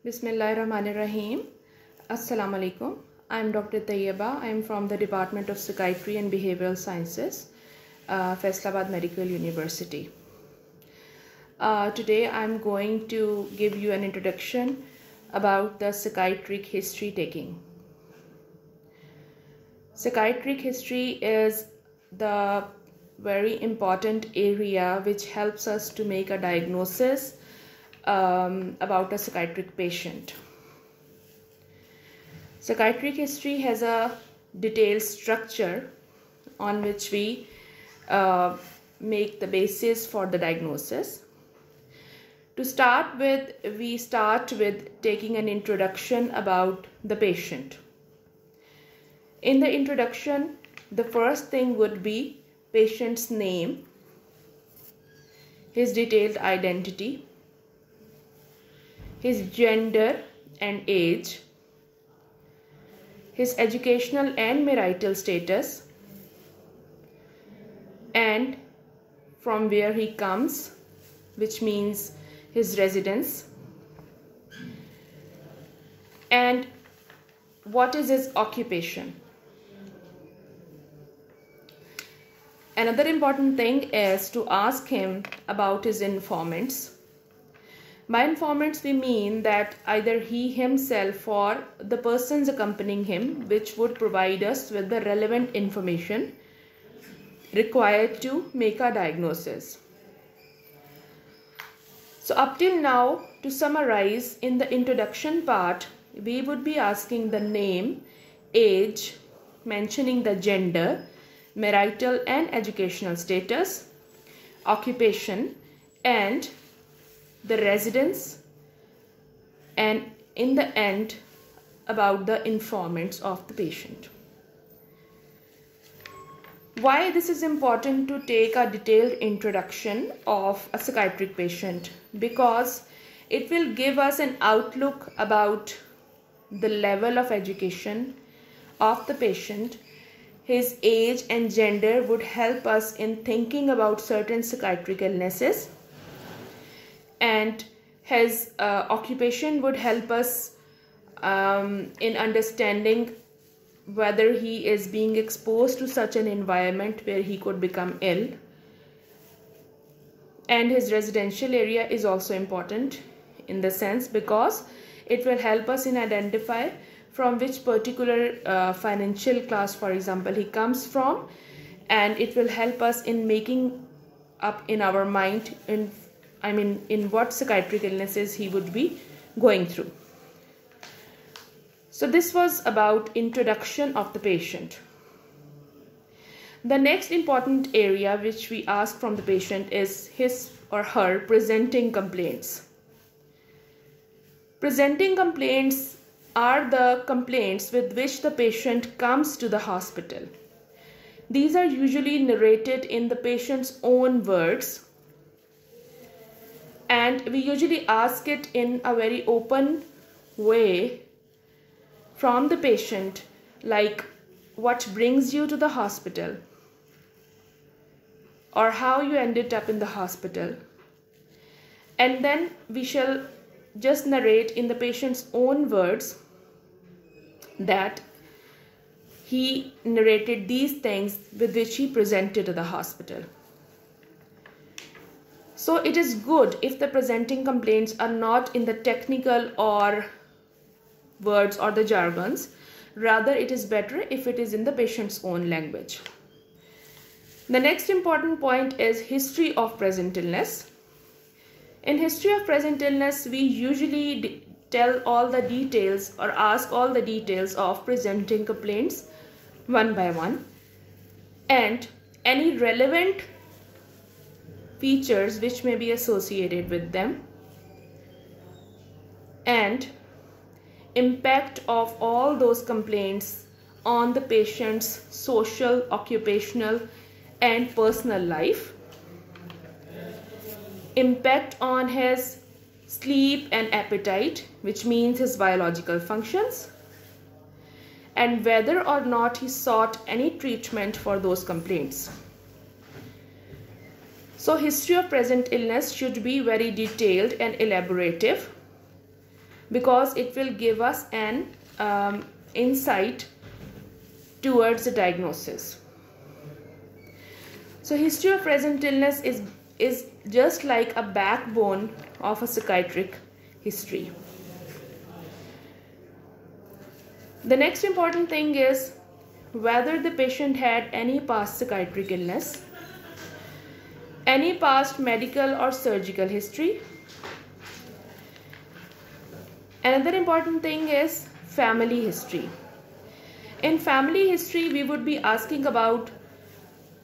Bismillahirrahmanirrahim. Assalamu alaikum. I am Dr. Tayyaba. I am from the Department of Psychiatry and Behavioral Sciences, Faisalabad Medical University. Today I am going to give you an introduction about the psychiatric history taking. Psychiatric history is the very important area which helps us to make a diagnosis about a psychiatric patient. Psychiatric history has a detailed structure on which we make the basis for the diagnosis. To start with, we start with taking an introduction about the patient. In the introduction, the first thing would be patient's name, his detailed identity, his gender and age, his educational and marital status, and from where he comes, which means his residence, and what is his occupation. Another important thing is to ask him about his informants. By informants, we mean that either he himself or the persons accompanying him, which would provide us with the relevant information required to make a diagnosis. So up till now, to summarize, in the introduction part, we would be asking the name, age, mentioning the gender, marital and educational status, occupation, and the residence, and in the end about the informants of the patient. Why this is important to take a detailed introduction of a psychiatric patient? Because it will give us an outlook about the level of education of the patient. His age and gender would help us in thinking about certain psychiatric illnesses, and his occupation would help us in understanding whether he is being exposed to such an environment where he could become ill. And his residential area is also important in the sense because it will help us in identify from which particular financial class, for example, he comes from, and it will help us in making up in our mind in what psychiatric illnesses he would be going through. So this was about introduction of the patient. The next important area which we ask from the patient is his or her presenting complaints. Presenting complaints are the complaints with which the patient comes to the hospital. These are usually narrated in the patient's own words, and we usually ask it in a very open way from the patient, like what brings you to the hospital, or how you ended up in the hospital. And then we shall just narrate in the patient's own words that he narrated these things with which he presented to the hospital. So it is good if the presenting complaints are not in the technical or words or the jargons. Rather, it is better if it is in the patient's own language. The next important point is history of present illness. In history of present illness, we usually tell all the details or ask all the details of presenting complaints one by one, and any relevant features which may be associated with them, and impact of all those complaints on the patient's social, occupational, and personal life, impact on his sleep and appetite, which means his biological functions, and whether or not he sought any treatment for those complaints. So history of present illness should be very detailed and elaborative, because it will give us an insight towards the diagnosis. So history of present illness is just like a backbone of a psychiatric history. The next important thing is whether the patient had any past psychiatric illness, any past medical or surgical history. Another important thing is family history. In family history, we would be asking about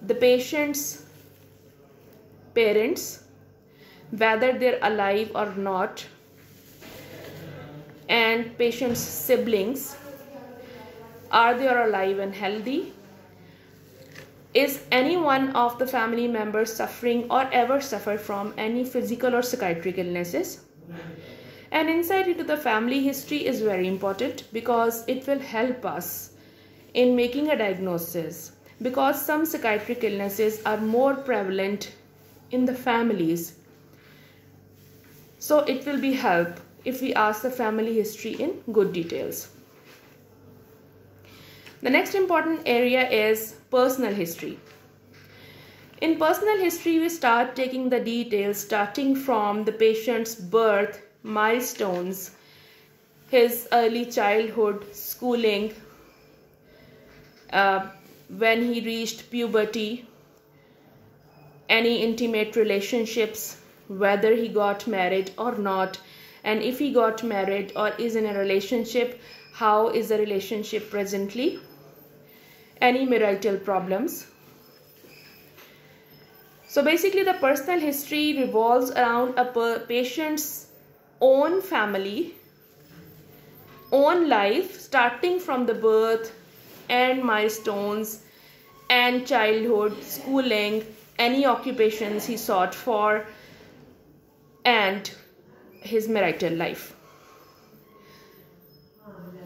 the patient's parents, whether they're alive or not, and patient's siblings, are they alive and healthy? Is any one of the family members suffering or ever suffered from any physical or psychiatric illnesses? An insight into the family history is very important because it will help us in making a diagnosis, because some psychiatric illnesses are more prevalent in the families. So it will be help if we ask the family history in good details. The next important area is personal history. In personal history, we start taking the details starting from the patient's birth, milestones, his early childhood, schooling, when he reached puberty, any intimate relationships, whether he got married or not, and if he got married or is in a relationship, how is the relationship presently, any marital problems. So basically the personal history revolves around a patient's own family, own life, starting from the birth and milestones and childhood, schooling, any occupations he sought for, and his marital life.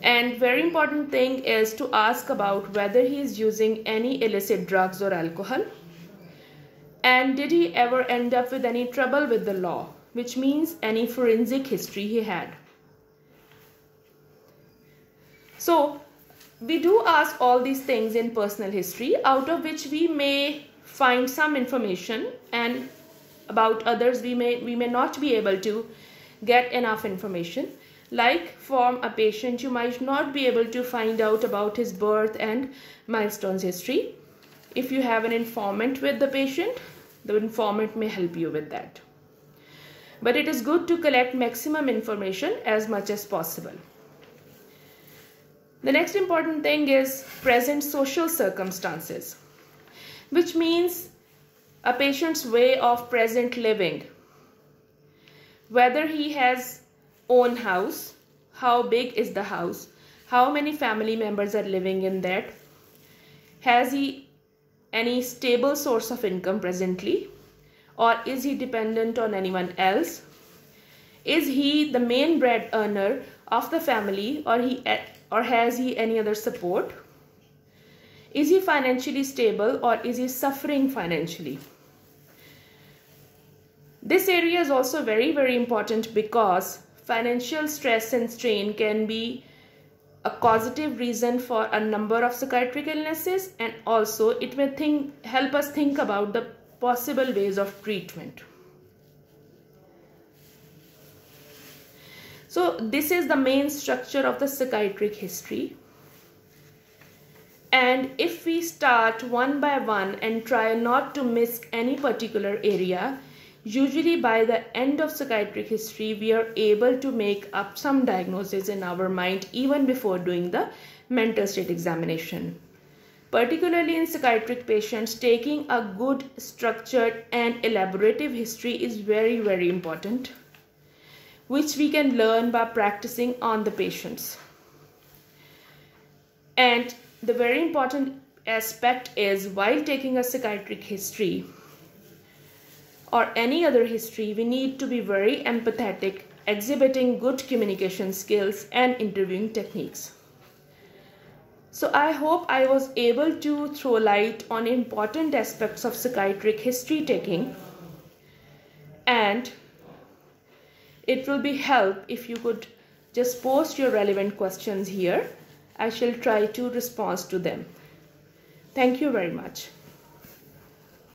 And very important thing is to ask about whether he is using any illicit drugs or alcohol, and did he ever end up with any trouble with the law, which means any forensic history he had. So we do ask all these things in personal history, out of which we may find some information, and about others we may not be able to get enough information. Like from a patient, you might not be able to find out about his birth and milestones history. If you have an informant with the patient, the informant may help you with that. But it is good to collect maximum information as much as possible. The next important thing is present social circumstances, which means a patient's way of present living. Whether he has own house, how big is the house, how many family members are living in that, has he any stable source of income presently, or is he dependent on anyone else, is he the main bread earner of the family, or has he any other support, is he financially stable or is he suffering financially. This area is also very, very important because financial stress and strain can be a causative reason for a number of psychiatric illnesses, and also it may help us think about the possible ways of treatment. So this is the main structure of the psychiatric history. And if we start one by one and try not to miss any particular area, usually by the end of psychiatric history, we are able to make up some diagnosis in our mind even before doing the mental state examination. Particularly in psychiatric patients, taking a good, structured and elaborative history is very, very important, which we can learn by practicing on the patients. And the very important aspect is, while taking a psychiatric history or any other history, we need to be very empathetic, exhibiting good communication skills and interviewing techniques. So I hope I was able to throw light on important aspects of psychiatric history taking, and it will be help if you could just post your relevant questions here. I shall try to respond to them. Thank you very much.